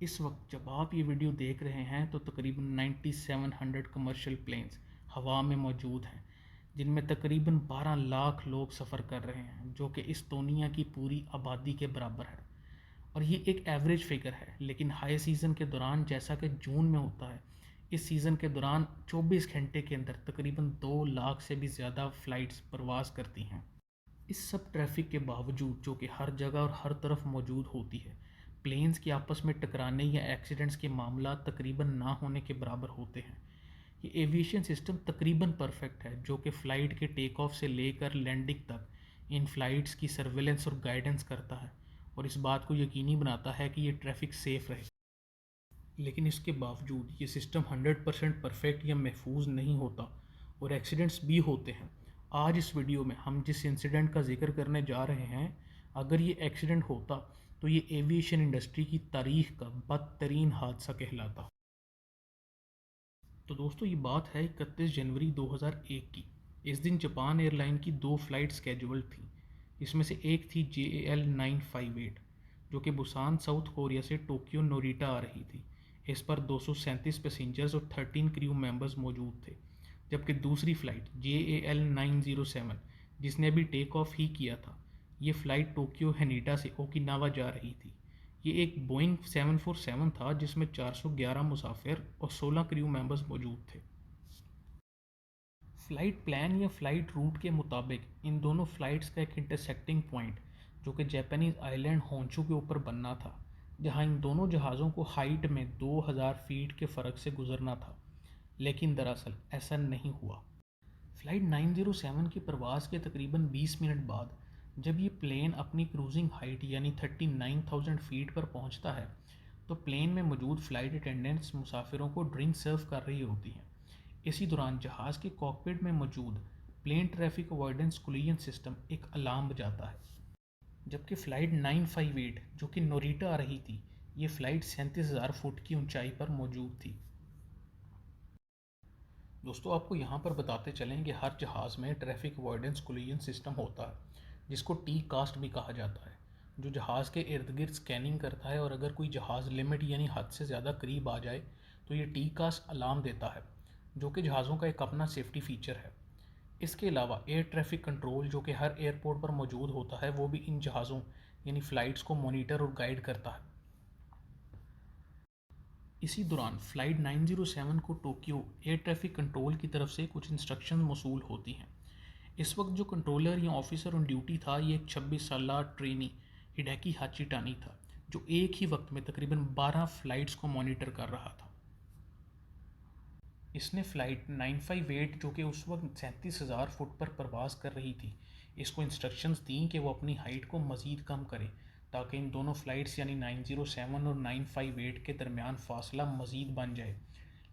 इस वक्त जब आप ये वीडियो देख रहे हैं तो तकरीबन 9700 कमर्शियल प्लेन्स हवा में मौजूद हैं, जिनमें तकरीबन 12 लाख लोग सफ़र कर रहे हैं, जो कि इस दुनिया की पूरी आबादी के बराबर है। और ये एक एवरेज फिगर है, लेकिन हाई सीज़न के दौरान, जैसा कि जून में होता है, इस सीज़न के दौरान 24 घंटे के अंदर तकरीबन 2 लाख से भी ज़्यादा फ़्लाइट्स परवाज़ करती हैं। इस सब ट्रैफिक के बावजूद, जो कि हर जगह और हर तरफ मौजूद होती है, प्लेन्स के आपस में टकराने या एक्सीडेंट्स के मामला तकरीबन ना होने के बराबर होते हैं। ये एविएशन सिस्टम तकरीबन परफेक्ट है, जो कि फ़्लाइट के टेक ऑफ से लेकर लैंडिंग तक इन फ़्लाइट्स की सर्वेलेंस और गाइडेंस करता है और इस बात को यकीनी बनाता है कि ये ट्रैफिक सेफ़ रहे। लेकिन इसके बावजूद ये सिस्टम 100% परफेक्ट या महफूज नहीं होता और एक्सीडेंट्स भी होते हैं। आज इस वीडियो में हम जिस इंसिडेंट का जिक्र करने जा रहे हैं, अगर ये एक्सीडेंट होता तो ये एविएशन इंडस्ट्री की तारीख का बदतरीन हादसा कहलाता। तो दोस्तों, ये बात है 31 जनवरी 2001 की। इस दिन जापान एयरलाइन की दो फ्लाइट स्केड्यूल्ड थी। इसमें से एक थी JAL 958, जो कि बुसान साउथ कोरिया से टोक्यो नोरिटा आ रही थी। इस पर 237 पैसेंजर्स और 13 क्रू मेंबर्स मौजूद थे। जबकि दूसरी फ़्लाइट JAL 907, जिसने अभी टेक ऑफ ही किया था, ये फ़्लाइट टोक्यो हैनिडा से ओकिनावा जा रही थी। ये एक बोइंग 747 था, जिसमें 411 मुसाफिर और 16 क्रू मेंबर्स मौजूद थे। फ़्लाइट प्लान या फ़्लाइट रूट के मुताबिक इन दोनों फ़्लाइट्स का एक इंटरसेक्टिंग पॉइंट, जो कि जापानीज़ आइलैंड होंशू के ऊपर बनना था, जहां इन दोनों जहाज़ों को हाइट में 2000 फीट के फ़र्क से गुजरना था। लेकिन दरअसल ऐसा नहीं हुआ। फ़्लाइट 907 की प्रवास के तकरीबन 20 मिनट बाद जब ये प्लेन अपनी क्रूजिंग हाइट यानी 39,000 फीट पर पहुंचता है, तो प्लेन में मौजूद फ़्लाइट अटेंडेंट्स मुसाफिरों को ड्रिंक सर्व कर रही होती हैं। इसी दौरान जहाज़ के कॉकपिट में मौजूद plane traffic avoidance collision system एक अलार्म बजाता है। जबकि फ़्लाइट 958, जो कि नोरिटा आ रही थी, ये फ़्लाइट 37,000 फुट की ऊंचाई पर मौजूद थी। दोस्तों, आपको यहाँ पर बताते चलें कि हर जहाज़ में ट्रैफिक अवॉइडेंस कोलिजन सिस्टम होता है, जिसको टी कास्ट भी कहा जाता है, जो जहाज़ के इर्द गिर्द स्कैनिंग करता है और अगर कोई जहाज़ लिमिट यानी हद से ज़्यादा करीब आ जाए तो ये टी कास्ट अलार्म देता है, जो कि जहाज़ों का एक अपना सेफ्टी फीचर है। इसके अलावा एयर ट्रैफिक कंट्रोल, जो कि हर एयरपोर्ट पर मौजूद होता है, वो भी इन जहाज़ों यानी फ़्लाइट्स को मॉनिटर और गाइड करता है। इसी दौरान फ़्लाइट 907 को टोक्यो एयर ट्रैफिक कंट्रोल की तरफ से कुछ इंस्ट्रक्शन मौसूल होती हैं। इस वक्त जो कंट्रोलर या ऑफिसर ऑन ड्यूटी था, ये एक 26 साल ट्रेनी हिडेकी हाचिटानी था, जो एक ही वक्त में तकरीबन 12 फ़्लाइट्स को मॉनिटर कर रहा था। इसने फ़्लाइट 958, जो कि उस वक्त 37,000 फुट पर प्रवास कर रही थी, इसको इंस्ट्रक्शंस दी कि वो अपनी हाइट को मज़ीद कम करे, ताकि इन दोनों फ़्लाइट्स यानी 907 और 958 के दरमियान फ़ासला मज़ीद बन जाए।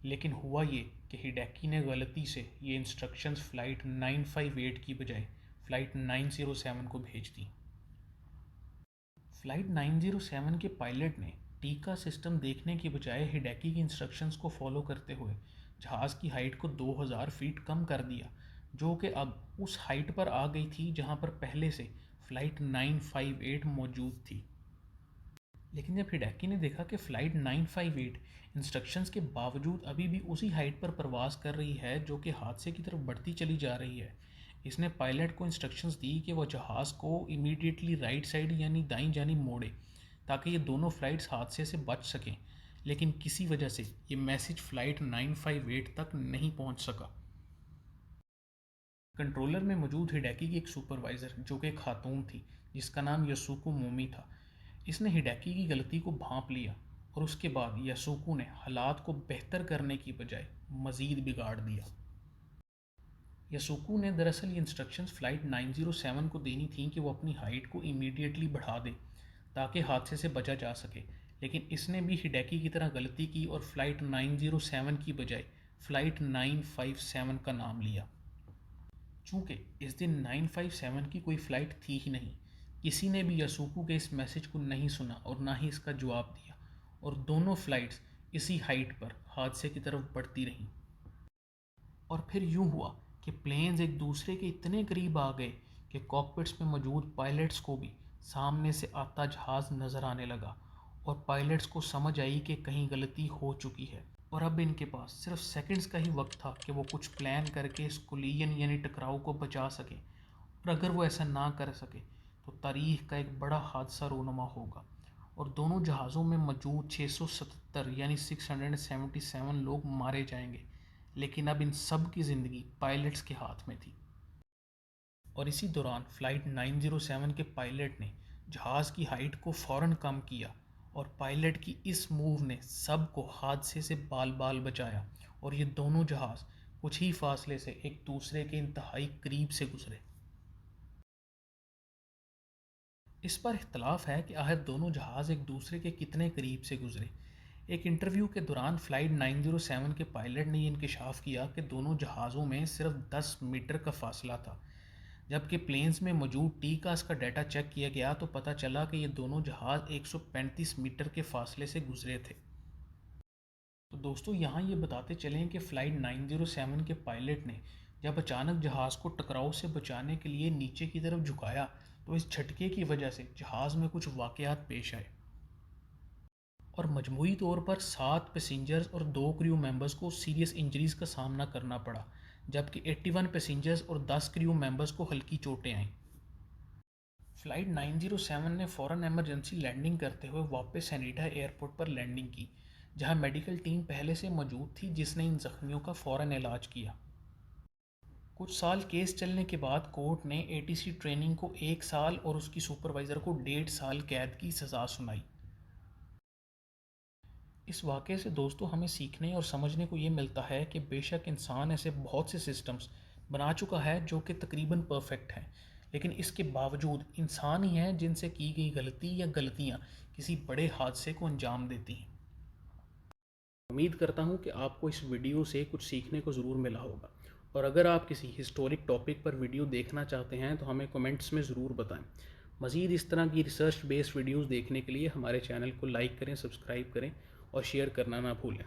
लेकिन हुआ ये कि हिडेकी ने गलती से ये इंस्ट्रक्शंस फ़्लाइट 958 की बजाय फ़्लाइट 907 को भेज दी। फ़्लाइट 907 के पायलट ने टीका सिस्टम देखने के बजाय हिडेकी की इंस्ट्रक्शंस को फॉलो करते हुए जहाज़ की हाइट को 2000 फीट कम कर दिया, जो कि अब उस हाइट पर आ गई थी जहां पर पहले से फ़्लाइट 958 मौजूद थी। लेकिन जब हिडेकी ने देखा कि फ़्लाइट 958 इंस्ट्रक्शंस के बावजूद अभी भी उसी हाइट पर प्रवास कर रही है, जो कि हादसे की तरफ बढ़ती चली जा रही है, इसने पायलट को इंस्ट्रक्शंस दी कि वह जहाज़ को इमीडिएटली राइट साइड यानी दाईं जानिब मोड़े, ताकि ये दोनों फ़्लाइट्स हादसे से बच सकें। लेकिन किसी वजह से ये मैसेज फ़्लाइट 958 तक नहीं पहुंच सका। कंट्रोलर में मौजूद हिडेकी की एक सुपरवाइज़र, जो कि एक खातून थी जिसका नाम यासुको मोमी था, इसने हिडेकी की गलती को भांप लिया और उसके बाद यासुको ने हालात को बेहतर करने की बजाय मज़ीद बिगाड़ दिया। यासुको ने दरअसल ये इंस्ट्रक्शंस फ़्लाइट 907 को देनी थी कि वो अपनी हाइट को इमीडिएटली बढ़ा दे ताकि हादसे से बचा जा सके, लेकिन इसने भी हिडेकी की तरह गलती की और फ़्लाइट 907 की बजाय फ़्लाइट 957 का नाम लिया। चूँकि इस दिन 957 की कोई फ़्लाइट थी ही नहीं, किसी ने भी यासुको के इस मैसेज को नहीं सुना और ना ही इसका जवाब दिया, और दोनों फ़्लाइट्स इसी हाइट पर हादसे की तरफ बढ़ती रहीं। और फिर यूँ हुआ कि प्लेन्स एक दूसरे के इतने करीब आ गए कि कॉकपिट्स में मौजूद पायलट्स को भी सामने से आता जहाज़ नज़र आने लगा और पायलट्स को समझ आई कि कहीं गलती हो चुकी है और अब इनके पास सिर्फ सेकंड्स का ही वक्त था कि वो कुछ प्लान करके इस कोलिजन यानी टकराव को बचा सकें। और अगर वो ऐसा ना कर सके तो तारीख का एक बड़ा हादसा रूनुमा होगा और दोनों जहाज़ों में मौजूद 677 यानी 677 लोग मारे जाएंगे। लेकिन अब इन सब की ज़िंदगी पायलट्स के हाथ में थी। और इसी दौरान फ़्लाइट 907 के पायलट ने जहाज़ की हाइट को फ़ौरन कम किया और पायलट की इस मूव ने सबको हादसे से बाल बाल बचाया और ये दोनों जहाज़ कुछ ही फासले से एक दूसरे के इंतहाई करीब से गुजरे। इस पर इख्तलाफ है कि आखिर दोनों जहाज़ एक दूसरे के कितने करीब से गुजरे। एक इंटरव्यू के दौरान फ़्लाइट 907 के पायलट ने यह इंकशाफ किया कि दोनों जहाज़ों में सिर्फ 10 मीटर का फासला था। जबकि प्लेन्स में मौजूद टीकास का डाटा चेक किया गया तो पता चला कि ये दोनों जहाज़ 135 मीटर के फासले से गुजरे थे। तो दोस्तों यहाँ ये बताते चलें कि फ़्लाइट 907 के पायलट ने जब अचानक जहाज़ को टकराव से बचाने के लिए नीचे की तरफ झुकाया तो इस झटके की वजह से जहाज़ में कुछ वाक़यात पेश आए और मजमूई तौर पर 7 पैसेंजर्स और 2 क्रू मेंबर्स को सीरियस इंजरीज़ का सामना करना पड़ा, जबकि 81 पैसेंजर्स और 10 क्रू मेंबर्स को हल्की चोटें आईं। फ़्लाइट 907 ने फ़ौरन इमरजेंसी लैंडिंग करते हुए वापस सैनिटा एयरपोर्ट पर लैंडिंग की, जहां मेडिकल टीम पहले से मौजूद थी जिसने इन जख्मियों का फ़ौरन इलाज किया। कुछ साल केस चलने के बाद कोर्ट ने एटीसी ट्रेनिंग को 1 साल और उसकी सुपरवाइज़र को 1.5 साल कैद की सज़ा सुनाई। इस वाक़े से दोस्तों हमें सीखने और समझने को ये मिलता है कि बेशक इंसान ऐसे बहुत से सिस्टम्स बना चुका है जो कि तकरीबन परफेक्ट हैं, लेकिन इसके बावजूद इंसान ही हैं जिनसे की गई गलती या गलतियाँ किसी बड़े हादसे को अंजाम देती हैं। उम्मीद करता हूँ कि आपको इस वीडियो से कुछ सीखने को ज़रूर मिला होगा और अगर आप किसी हिस्टोरिक टॉपिक पर वीडियो देखना चाहते हैं तो हमें कमेंट्स में ज़रूर बताएं। मज़ीद इस तरह की रिसर्च बेस्ड वीडियोज़ देखने के लिए हमारे चैनल को लाइक करें, सब्सक्राइब करें और शेयर करना ना भूलें।